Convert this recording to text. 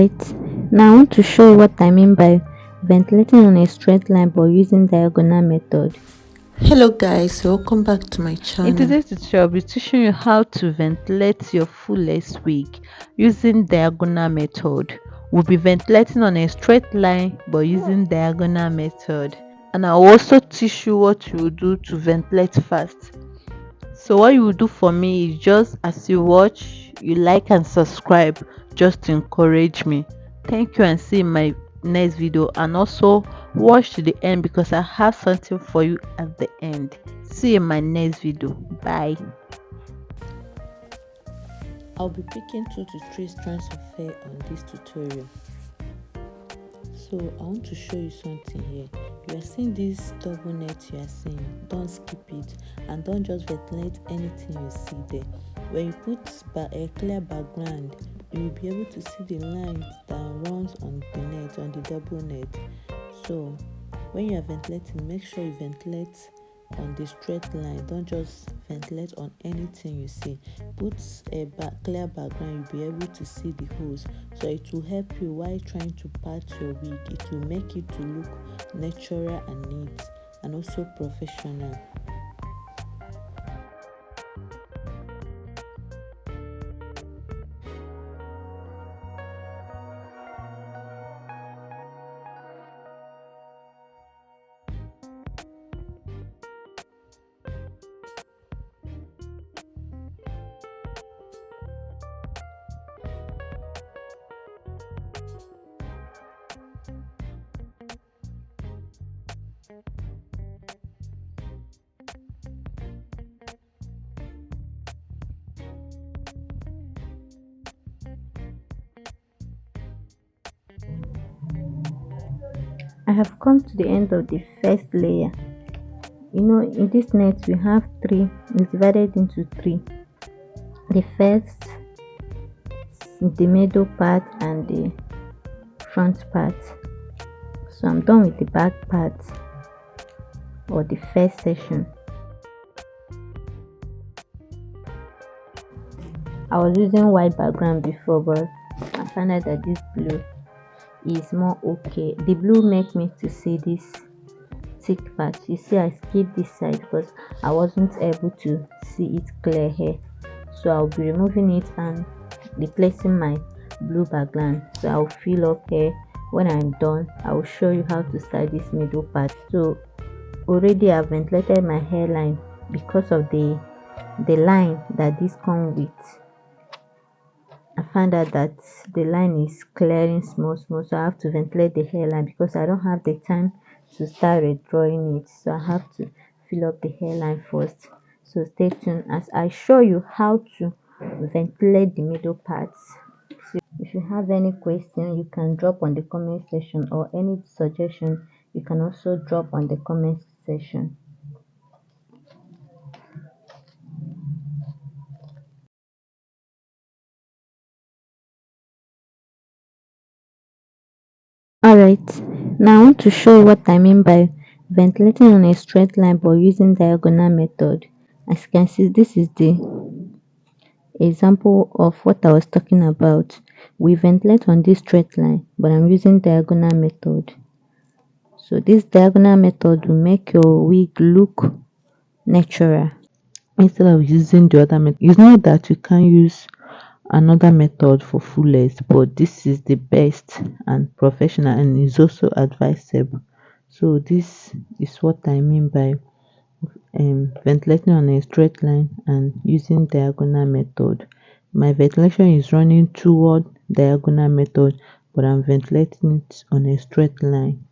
Alright, now I want to show you what I mean by ventilating on a straight line but using diagonal method. Hello guys, welcome back to my In channel. today's tutorial, I'll be teaching you how to ventilate your fullest wig using diagonal method. We'll be ventilating on a straight line but using diagonal method. And I'll also teach you what you will do to ventilate fast. So what you will do for me is, just as you watch, you like and subscribe just to encourage me. Thank you, and see you in my next video, and also watch to the end because I have something for you at the end. See you in my next video. Bye. I'll be picking 2 to 3 strands of hair on this tutorial. So I want to show you something here. You are seeing this double net you are seeing. Don't skip it and don't just ventilate anything you see there. When you put a clear background, you will be able to see the lines that runs on the net, on the double net. So when you are ventilating, make sure you ventilate on the straight line. Don't just ventilate on anything you see. Put a clear background, you'll be able to see the holes, so it will help you while trying to part your wig. It will make it to look natural and neat and also professional. I have come to the end of the first layer. In this net we have three. It's divided into three. The first, the middle part, and the front part. So I'm done with the back part, or the first section. I was using white background before, but I found out that this blue is more okay. The blue makes me to see this thick part. You see, I skipped this side because I wasn't able to see it clear here. So I'll be removing it and replacing my blue background. So I'll fill up here. When I'm done, I will show you how to style this middle part. So already I've ventilated my hairline because of the line that this comes with. I found out that the line is clearing small, so I have to ventilate the hairline because I don't have the time to start redrawing it. So I have to fill up the hairline first. So stay tuned as I show you how to ventilate the middle parts. So if you have any question, you can drop on the comment section, or any suggestion, you can also drop on the comment section. Alright, now I want to show you what I mean by ventilating on a straight line but using diagonal method. As you can see, this is the example of what I was talking about. We ventilate on this straight line, but I'm using diagonal method. So this diagonal method will make your wig look natural Instead of using the other method, it's not that you can use another method for fullest, but this is the best and professional, and is also advisable. So this is what I mean by ventilating on a straight line and using diagonal method. My ventilation is running toward diagonal method, but I'm ventilating it on a straight line.